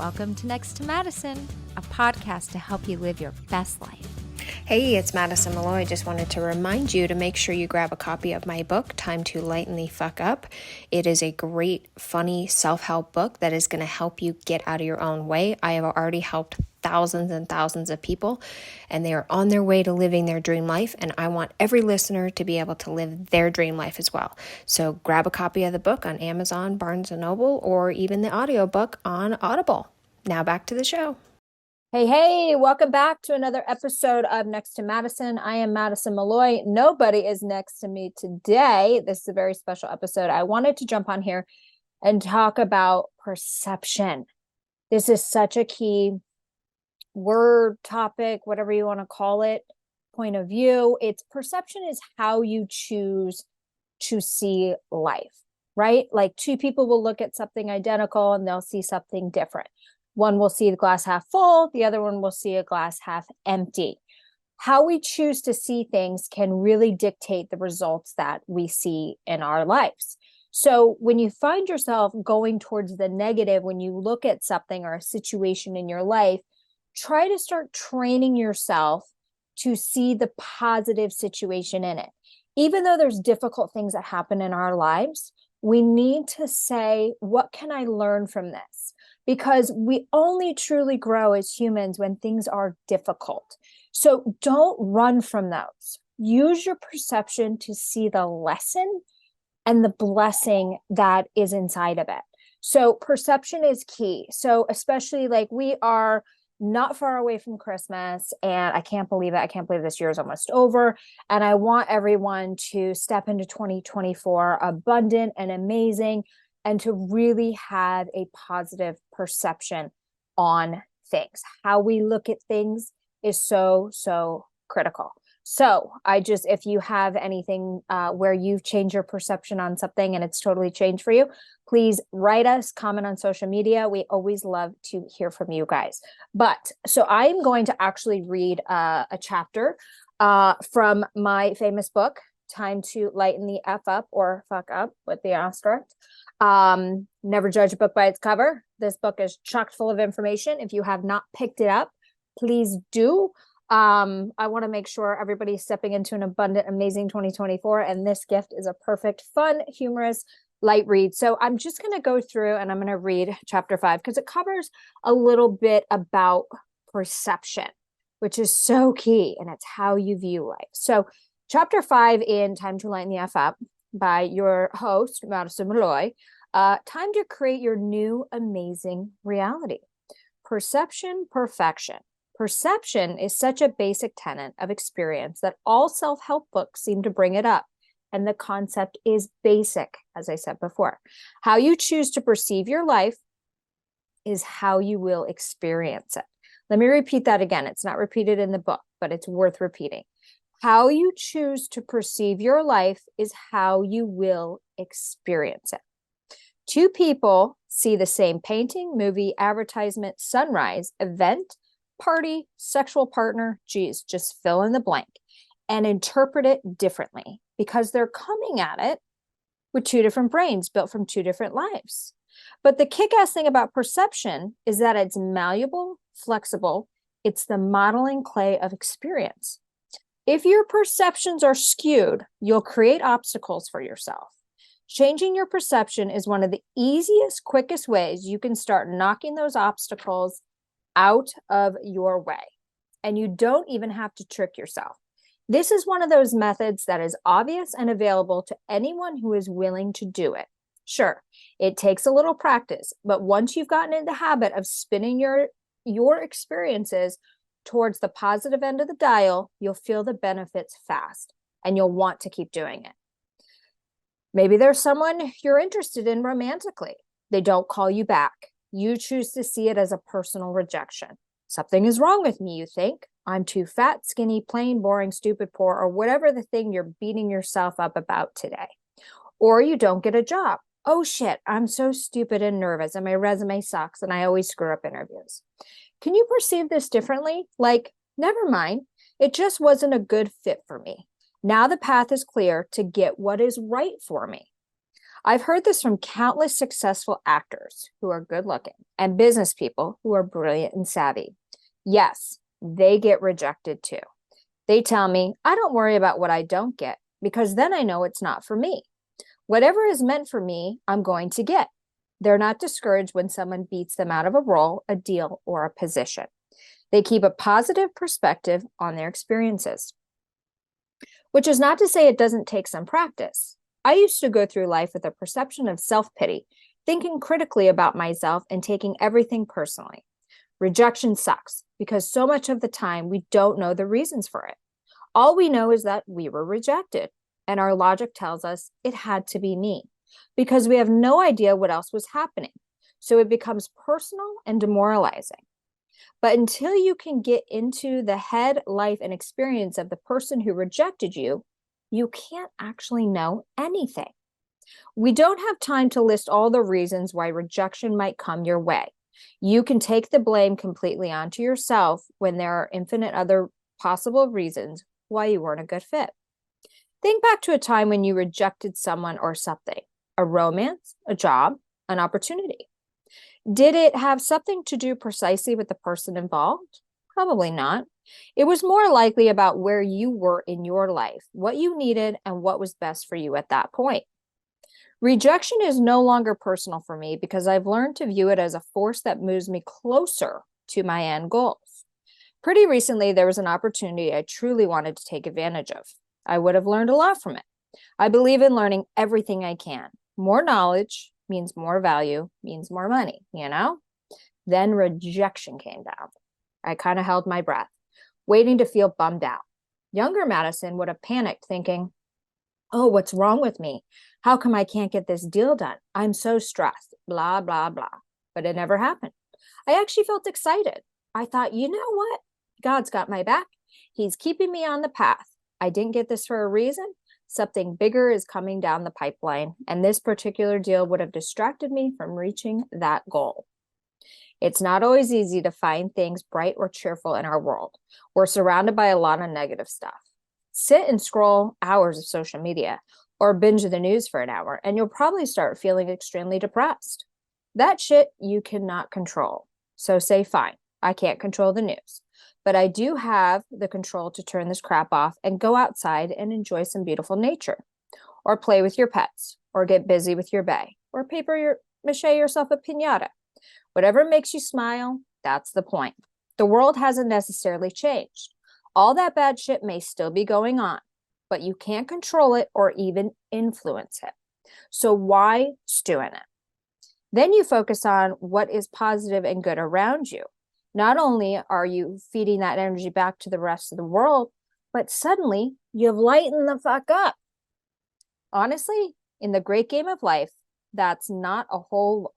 Welcome to Next to Madison, a podcast to help you live your best life. Hey, it's Madison Malloy. Just wanted to remind you to make sure you grab a copy of my book, Time to Lighten the Fuck Up. It is a great, funny self-help book that is going to help you get out of your own way. I have already helped thousands and thousands of people, and they are on their way to living their dream life, and I want every listener to be able to live their dream life as well. So grab a copy of the book on Amazon, Barnes & Noble, or even the audiobook on Audible. Now back to the show. Hey, welcome back to another episode of Next to Madison. I am Madison Malloy. Nobody is next to me today. This is a very special episode. I wanted to jump on here and talk about perception. This is such a key word, topic, whatever you want to call it, point of view. It's perception is how you choose to see life, right? Like two people will look at something identical and they'll see something different. One will see the glass half full, the other one will see a glass half empty. How we choose to see things can really dictate the results that we see in our lives. So when you find yourself going towards the negative, when you look at something or a situation in your life, try to start training yourself to see the positive situation in it. Even though there's difficult things that happen in our lives, we need to say, what can I learn from this? Because we only truly grow as humans when things are difficult. So don't run from those. Use your perception to see the lesson and the blessing that is inside of it. So perception is key. So especially like we are not far away from Christmas, and I can't believe it. I can't believe this year is almost over. And I want everyone to step into 2024 abundant and amazing, and to really have a positive perception on things. How we look at things is so critical. So if you have anything where you've changed your perception on something and it's totally changed for you, please write us, comment on social media. We always love to hear from you guys. So I'm going to actually read a chapter from my famous book, Time to Lighten the F Up or Fuck Up with the asterisk. Never judge a book by its cover. This book is chock full of information. If you have not picked it up, please do. I want to make sure everybody's stepping into an abundant, amazing 2024. And this gift is a perfect, fun, humorous, light read. So I'm just going to go through and I'm going to read chapter 5 because it covers a little bit about perception, which is so key. And it's how you view life. So chapter 5 in Time to Lighten the F Up by your host, Madison Malloy. Time to create your new amazing reality. Perception, perfection. Perception is such a basic tenet of experience that all self-help books seem to bring it up. And the concept is basic, as I said before. How you choose to perceive your life is how you will experience it. Let me repeat that again. It's not repeated in the book, but it's worth repeating. How you choose to perceive your life is how you will experience it. Two people see the same painting, movie, advertisement, sunrise, event, party, sexual partner, just fill in the blank, and interpret it differently because they're coming at it with two different brains built from two different lives. But the kick-ass thing about perception is that it's malleable, flexible. It's the modeling clay of experience. If your perceptions are skewed, you'll create obstacles for yourself. Changing your perception is one of the easiest, quickest ways you can start knocking those obstacles out of your way. And you don't even have to trick yourself. This is one of those methods that is obvious and available to anyone who is willing to do it. Sure, it takes a little practice, but once you've gotten in the habit of spinning your experiences towards the positive end of the dial, you'll feel the benefits fast and you'll want to keep doing it. Maybe there's someone you're interested in romantically. They don't call you back. You choose to see it as a personal rejection. Something is wrong with me, you think. I'm too fat, skinny, plain, boring, stupid, poor, or whatever the thing you're beating yourself up about today. Or you don't get a job. Oh shit, I'm so stupid and nervous and my resume sucks and I always screw up interviews. Can you perceive this differently? Like, never mind, it just wasn't a good fit for me. Now the path is clear to get what is right for me. I've heard this from countless successful actors who are good looking and business people who are brilliant and savvy. Yes, they get rejected too. They tell me, I don't worry about what I don't get because then I know it's not for me. Whatever is meant for me, I'm going to get. They're not discouraged when someone beats them out of a role, a deal, or a position. They keep a positive perspective on their experiences, which is not to say it doesn't take some practice. I used to go through life with a perception of self-pity, thinking critically about myself and taking everything personally. Rejection sucks because so much of the time we don't know the reasons for it. All we know is that we were rejected, and our logic tells us it had to be me because we have no idea what else was happening. So it becomes personal and demoralizing. But until you can get into the head, life, and experience of the person who rejected you, you can't actually know anything. We don't have time to list all the reasons why rejection might come your way. You can take the blame completely onto yourself when there are infinite other possible reasons why you weren't a good fit. Think back to a time when you rejected someone or something, a romance, a job, an opportunity. Did it have something to do precisely with the person involved? Probably not. It was more likely about where you were in your life, what you needed, and what was best for you at that point. Rejection is no longer personal for me because I've learned to view it as a force that moves me closer to my end goals. Pretty recently, there was an opportunity I truly wanted to take advantage of. I would have learned a lot from it. I believe in learning everything I can. More knowledge means more value, means more money, you know? Then rejection came down. I kind of held my breath, waiting to feel bummed out. Younger Madison would have panicked, thinking, oh, what's wrong with me? How come I can't get this deal done? I'm so stressed, blah, blah, blah. But it never happened. I actually felt excited. I thought, you know what? God's got my back. He's keeping me on the path. I didn't get this for a reason. Something bigger is coming down the pipeline, and this particular deal would have distracted me from reaching that goal. It's not always easy to find things bright or cheerful in our world. We're surrounded by a lot of negative stuff. Sit and scroll hours of social media or binge the news for an hour, and you'll probably start feeling extremely depressed. That shit you cannot control. So say, fine, I can't control the news, but I do have the control to turn this crap off and go outside and enjoy some beautiful nature, or play with your pets, or get busy with your bae, or mache yourself a piñata. Whatever makes you smile, that's the point. The world hasn't necessarily changed. All that bad shit may still be going on, but you can't control it or even influence it. So why stew in it? Then you focus on what is positive and good around you. Not only are you feeding that energy back to the rest of the world, but suddenly you've lightened the fuck up. Honestly, in the great game of life, there's not a whole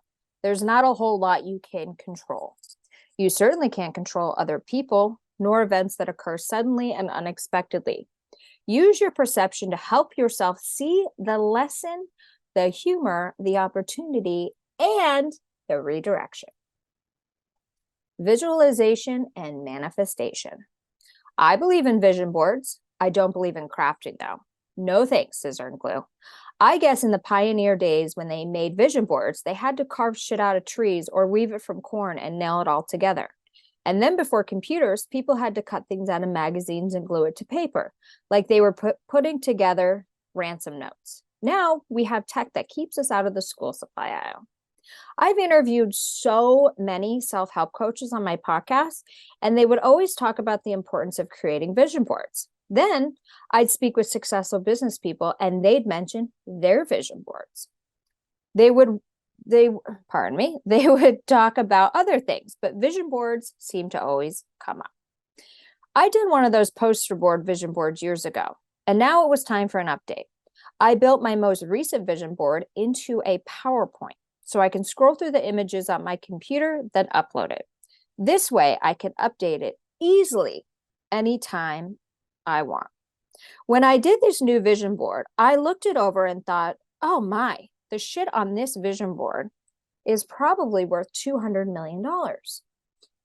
lot you can control. You certainly can't control other people, nor events that occur suddenly and unexpectedly. Use your perception to help yourself see the lesson, the humor, the opportunity, and the redirection. Visualization and manifestation. I believe in vision boards. I don't believe in crafting, though. No thanks, scissor and glue. I guess in the pioneer days when they made vision boards, they had to carve shit out of trees or weave it from corn and nail it all together. And then before computers, people had to cut things out of magazines and glue it to paper, like they were putting together ransom notes. Now we have tech that keeps us out of the school supply aisle. I've interviewed so many self-help coaches on my podcast, and they would always talk about the importance of creating vision boards. Then I'd speak with successful business people, and they'd mention their vision boards. They would talk about other things, but vision boards seem to always come up. I did one of those poster board vision boards years ago, and now it was time for an update. I built my most recent vision board into a PowerPoint, so I can scroll through the images on my computer, then upload it. This way, I can update it easily anytime I want. When I did this new vision board, I looked it over and thought, oh my, the shit on this vision board is probably worth $200 million.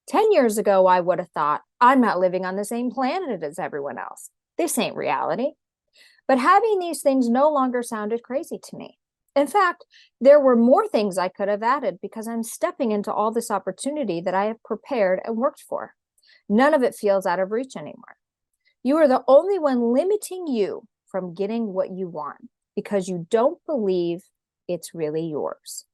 10 years ago, I would have thought, I'm not living on the same planet as everyone else. This ain't reality. But having these things no longer sounded crazy to me. In fact, there were more things I could have added because I'm stepping into all this opportunity that I have prepared and worked for. None of it feels out of reach anymore. You are the only one limiting you from getting what you want because you don't believe it's really yours.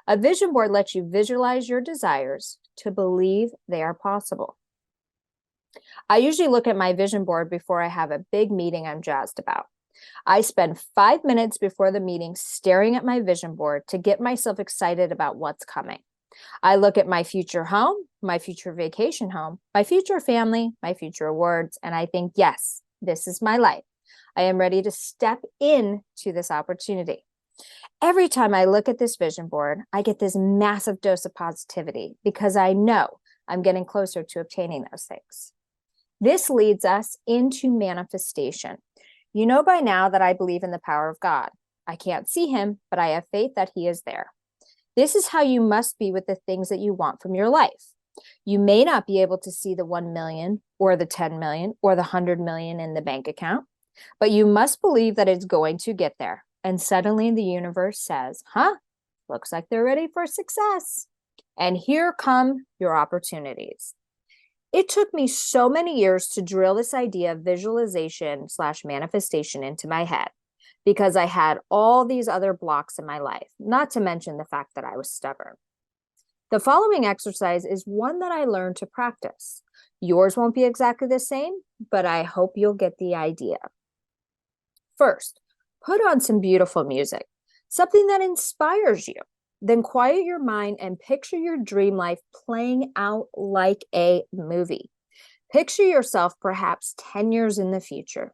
A vision board lets you visualize your desires to believe they are possible. I usually look at my vision board before I have a big meeting I'm jazzed about. I spend 5 minutes before the meeting staring at my vision board to get myself excited about what's coming. I look at my future home, my future vacation home, my future family, my future awards, and I think, yes, this is my life. I am ready to step into this opportunity. Every time I look at this vision board, I get this massive dose of positivity because I know I'm getting closer to obtaining those things. This leads us into manifestation. You know by now that I believe in the power of God. I can't see him, but I have faith that he is there. This is how you must be with the things that you want from your life. You may not be able to see the 1 million or the 10 million or the 100 million in the bank account, but you must believe that it's going to get there. And suddenly the universe says, looks like they're ready for success. And here come your opportunities. It took me so many years to drill this idea of visualization/manifestation into my head because I had all these other blocks in my life, not to mention the fact that I was stubborn. The following exercise is one that I learned to practice. Yours won't be exactly the same, but I hope you'll get the idea. First, put on some beautiful music, something that inspires you. Then quiet your mind and picture your dream life playing out like a movie. Picture yourself perhaps 10 years in the future.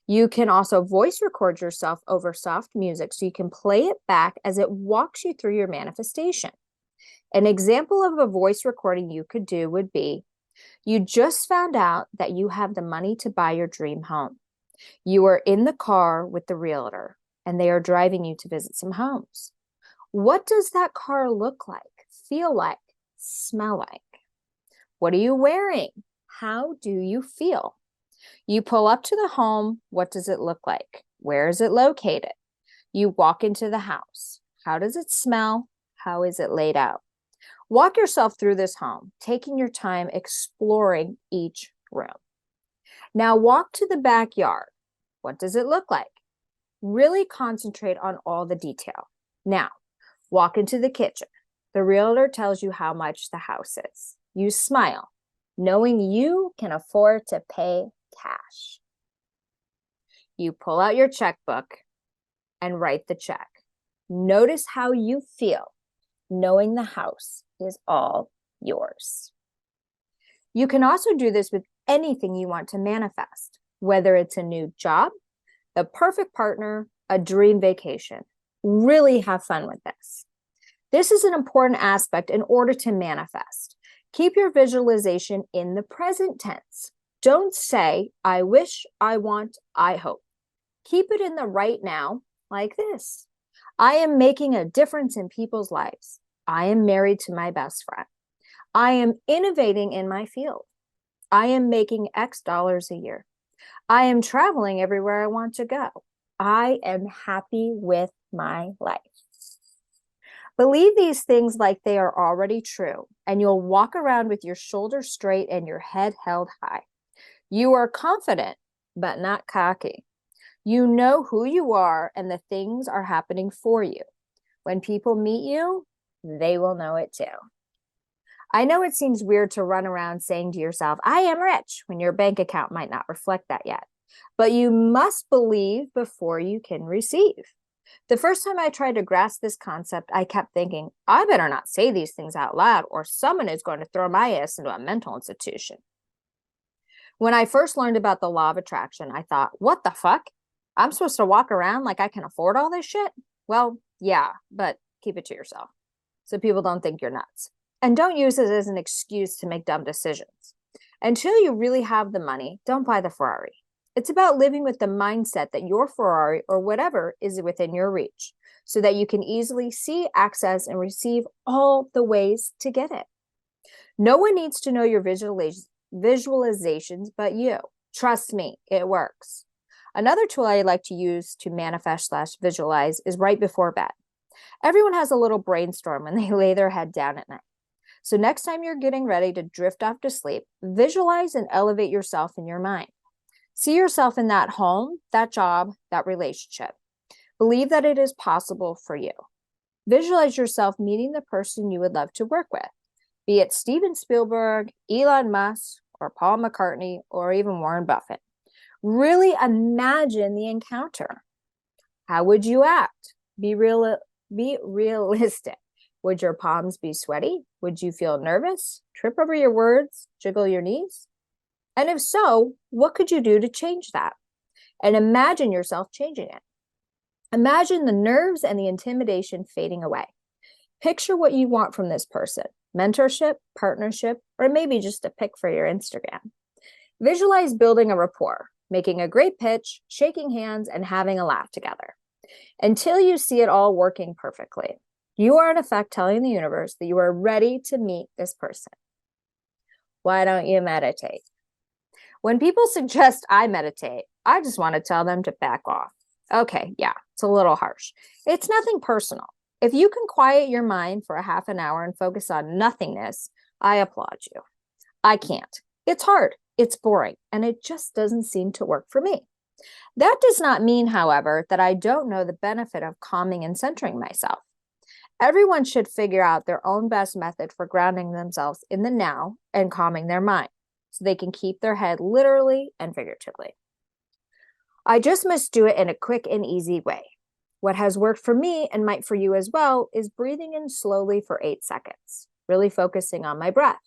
You can also voice record yourself over soft music so you can play it back as it walks you through your manifestation. An example of a voice recording you could do would be, you just found out that you have the money to buy your dream home. You are in the car with the realtor and they are driving you to visit some homes. What does that car look like, feel like, smell like? What are you wearing? How do you feel? You pull up to the home. What does it look like? Where is it located? You walk into the house. How does it smell? How is it laid out? Walk yourself through this home, taking your time exploring each room. Now walk to the backyard. What does it look like? Really concentrate on all the detail. Now, walk into the kitchen. The realtor tells you how much the house is. You smile, knowing you can afford to pay cash. You pull out your checkbook and write the check. Notice how you feel, knowing the house is all yours. You can also do this with anything you want to manifest, whether it's a new job, the perfect partner, a dream vacation. Really have fun with this. This is an important aspect in order to manifest. Keep your visualization in the present tense. Don't say, I wish, I want, I hope. Keep it in the right now, like this. I am making a difference in people's lives. I am married to my best friend. I am innovating in my field. I am making X dollars a year. I am traveling everywhere I want to go. I am happy with my life. Believe these things like they are already true, and you'll walk around with your shoulders straight and your head held high. You are confident, but not cocky. You know who you are, and the things are happening for you. When people meet you, they will know it too. I know it seems weird to run around saying to yourself, I am rich, when your bank account might not reflect that yet. But you must believe before you can receive. The first time I tried to grasp this concept, I kept thinking, I better not say these things out loud or someone is going to throw my ass into a mental institution. When I first learned about the law of attraction, I thought, what the fuck? I'm supposed to walk around like I can afford all this shit? Well, yeah, but keep it to yourself so people don't think you're nuts. And don't use it as an excuse to make dumb decisions. Until you really have the money, don't buy the Ferrari. It's about living with the mindset that your Ferrari or whatever is within your reach so that you can easily see, access, and receive all the ways to get it. No one needs to know your visualizations but you. Trust me, it works. Another tool I like to use to manifest/visualize is right before bed. Everyone has a little brainstorm when they lay their head down at night. So next time you're getting ready to drift off to sleep, visualize and elevate yourself in your mind. See yourself in that home, that job, that relationship. Believe that it is possible for you. Visualize yourself meeting the person you would love to work with, be it Steven Spielberg, Elon Musk, or Paul McCartney, or even Warren Buffett. Really imagine the encounter. How would you act? Be realistic. Would your palms be sweaty? Would you feel nervous? Trip over your words? Jiggle your knees? And if so, what could you do to change that? And imagine yourself changing it. Imagine the nerves and the intimidation fading away. Picture what you want from this person: mentorship, partnership, or maybe just a pic for your Instagram. Visualize building a rapport, making a great pitch, shaking hands, and having a laugh together. Until you see it all working perfectly, you are in effect telling the universe that you are ready to meet this person. Why don't you meditate? When people suggest I meditate, I just want to tell them to back off. Okay, yeah, it's a little harsh. It's nothing personal. If you can quiet your mind for a half an hour and focus on nothingness, I applaud you. I can't. It's hard, it's boring, and it just doesn't seem to work for me. That does not mean, however, that I don't know the benefit of calming and centering myself. Everyone should figure out their own best method for grounding themselves in the now and calming their mind so they can keep their head literally and figuratively. I just must do it in a quick and easy way. What has worked for me and might for you as well is breathing in slowly for 8 seconds, really focusing on my breath.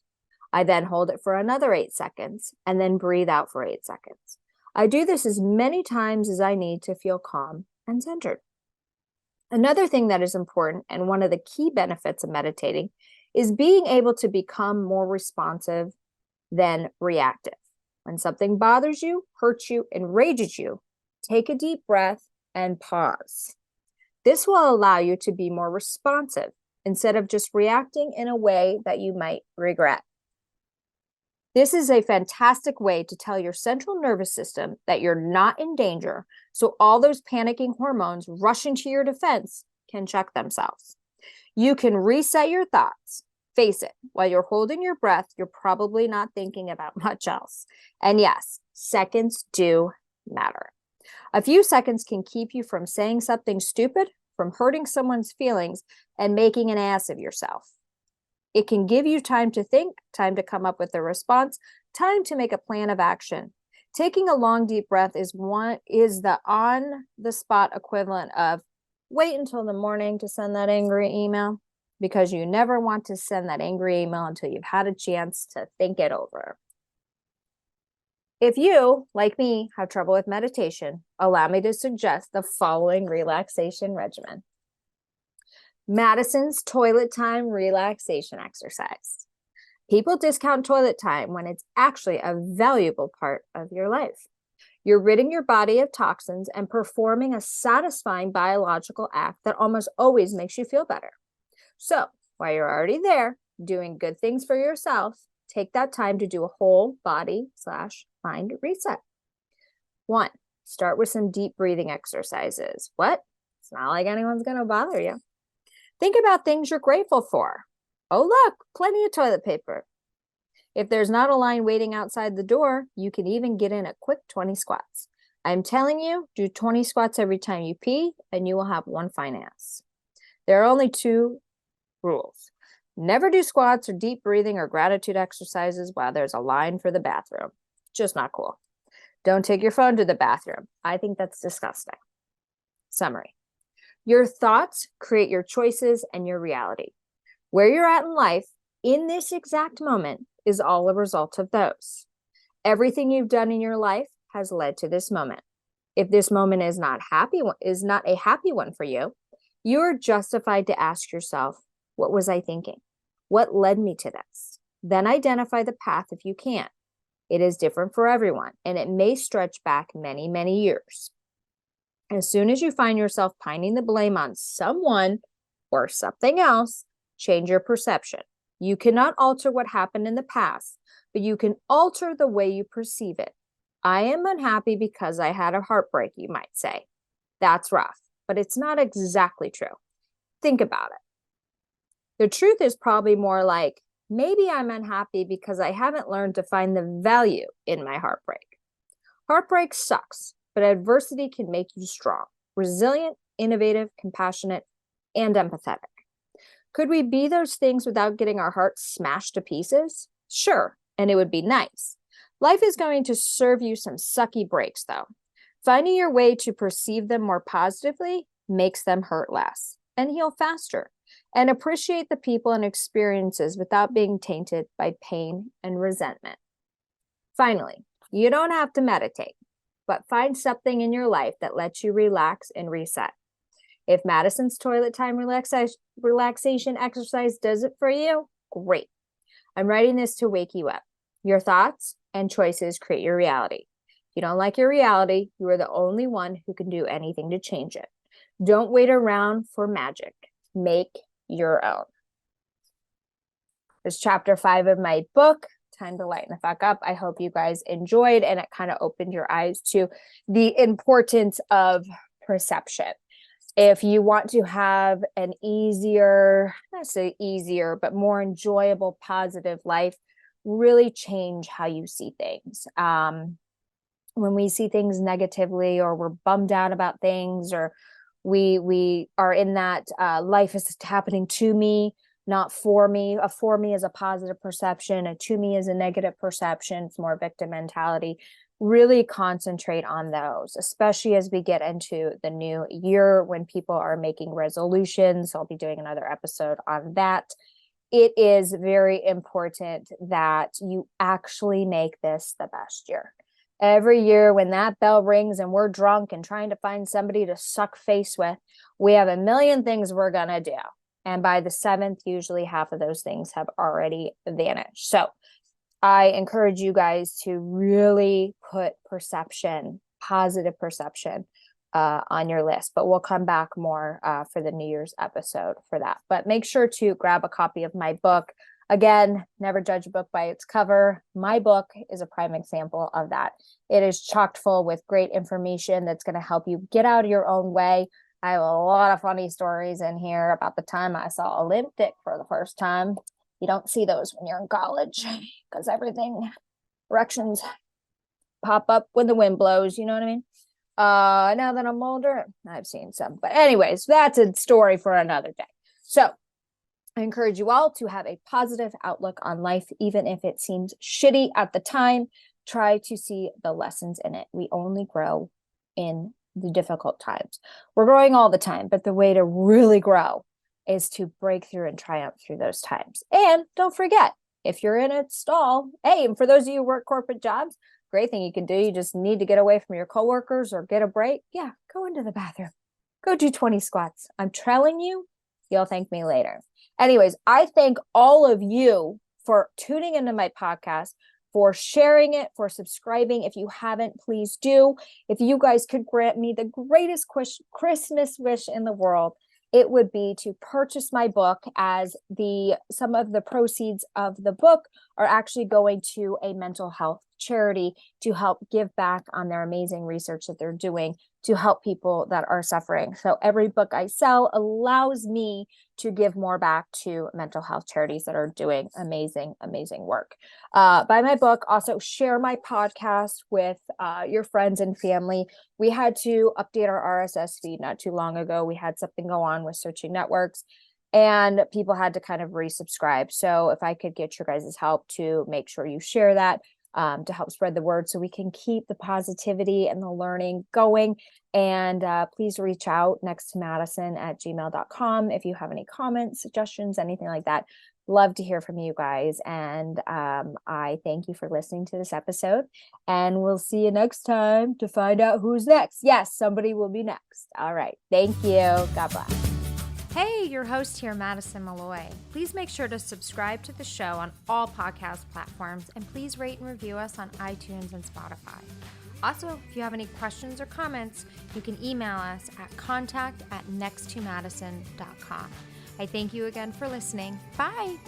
I then hold it for another 8 seconds and then breathe out for 8 seconds. I do this as many times as I need to feel calm and centered. Another thing that is important, and one of the key benefits of meditating, is being able to become more responsive than reactive. When something bothers you, hurts you, enrages you, take a deep breath and pause. This will allow you to be more responsive instead of just reacting in a way that you might regret. This is a fantastic way to tell your central nervous system that you're not in danger, so all those panicking hormones rushing to your defense can check themselves. You can reset your thoughts. Face it, while you're holding your breath, you're probably not thinking about much else. And yes, seconds do matter. A few seconds can keep you from saying something stupid, from hurting someone's feelings, and making an ass of yourself. It can give you time to think, time to come up with a response, time to make a plan of action. Taking a long, deep breath is the on-the-spot equivalent of wait until the morning to send that angry email, because you never want to send that angry email until you've had a chance to think it over. If you, like me, have trouble with meditation, allow me to suggest the following relaxation regimen. Madison's toilet time relaxation exercise. People discount toilet time when it's actually a valuable part of your life. You're ridding your body of toxins and performing a satisfying biological act that almost always makes you feel better. So, while you're already there, doing good things for yourself, take that time to do a whole body/mind reset. 1, start with some deep breathing exercises. What? It's not like anyone's going to bother you. Think about things you're grateful for. Oh, look, plenty of toilet paper. If there's not a line waiting outside the door, you can even get in a quick 20 squats. I'm telling you, do 20 squats every time you pee, and you will have one fine ass. There are only 2 rules. Never do squats or deep breathing or gratitude exercises while there's a line for the bathroom. Just not cool. Don't take your phone to the bathroom. I think that's disgusting. Summary. Your thoughts create your choices and your reality. Where you're at in life, in this exact moment, is all a result of those. Everything you've done in your life has led to this moment. If this moment is not a happy one for you, you are justified to ask yourself, what was I thinking? What led me to this? Then identify the path if you can. It is different for everyone, and it may stretch back many, many years. As soon as you find yourself pining the blame on someone or something else, change your perception. You cannot alter what happened in the past, but you can alter the way you perceive it. I am unhappy because I had a heartbreak, you might say. That's rough, but it's not exactly true. think about it. The truth is probably more like, maybe I'm unhappy because I haven't learned to find the value in my heartbreak. Heartbreak sucks, but adversity can make you strong, resilient, innovative, compassionate, and empathetic. Could we be those things without getting our hearts smashed to pieces? Sure, and it would be nice. Life is going to serve you some sucky breaks, though. Finding your way to perceive them more positively makes them hurt less and heal faster, and appreciate the people and experiences without being tainted by pain and resentment. Finally, you don't have to meditate, but find something in your life that lets you relax and reset. If Madison's toilet time relaxation exercise does it for you, great. I'm writing this to wake you up. Your thoughts and choices create your reality. If you don't like your reality, you are the only one who can do anything to change it. Don't wait around for magic. Make your own. This is chapter 5 of my book, Time to Lighten the Fuck Up. I hope you guys enjoyed, and it kind of opened your eyes to the importance of perception. If you want to have an easier, not say easier, but more enjoyable, positive life, really change how you see things. When we see things negatively, or we're bummed out about things, or we are in that life is happening to me, not for me. A for me is a positive perception. A to me is a negative perception. It's more victim mentality. Really concentrate on those, especially as we get into the new year when people are making resolutions. I'll be doing another episode on that. It is very important that you actually make this the best year. Every year when that bell rings and we're drunk and trying to find somebody to suck face with, we have a million things we're going to do. And by the 7th, usually half of those things have already vanished. So I encourage you guys to really put perception, positive perception, on your list. But we'll come back more for the New Year's episode for that. But make sure to grab a copy of my book. Again, never judge a book by its cover. My book is a prime example of that. It is chock full with great information that's going to help you get out of your own way. I have a lot of funny stories in here about the time I saw a limp dick for the first time. You don't see those when you're in college because erections pop up when the wind blows. You know what I mean? Now that I'm older, I've seen some. But anyways, that's a story for another day. So I encourage you all to have a positive outlook on life, even if it seems shitty at the time. Try to see the lessons in it. We only grow in the difficult times. We're growing all the time, but the way to really grow is to break through and triumph through those times. And don't forget, if you're in a stall, hey, and for those of you who work corporate jobs, great thing you can do, you just need to get away from your coworkers or get a break. Yeah, go into the bathroom. Go do 20 squats. I'm telling you, you'll thank me later. Anyways, I thank all of you for tuning into my podcast, for sharing it, for subscribing. If you haven't, please do. If you guys could grant me the greatest Christmas wish in the world, it would be to purchase my book, as some of the proceeds of the book are actually going to a mental health charity to help give back on their amazing research that they're doing to help people that are suffering. So every book I sell allows me to give more back to mental health charities that are doing amazing, amazing work. Buy my book. Also share my podcast with your friends and family. We had to update our RSS feed not too long ago. We had something go on with searching networks, and people had to kind of resubscribe. So if I could get your guys' help to make sure you share that, to help spread the word so we can keep the positivity and the learning going. And please reach out nexttomadison@gmail.com if you have any comments, suggestions, anything like that. Love to hear from you guys. And I thank you for listening to this episode. And we'll see you next time to find out who's next. Yes, somebody will be next. All right. Thank you. God bless. Hey, your host here, Madison Malloy. Please make sure to subscribe to the show on all podcast platforms, and please rate and review us on iTunes and Spotify. Also, if you have any questions or comments, you can email us at contact@nexttomadison.com. I thank you again for listening. Bye.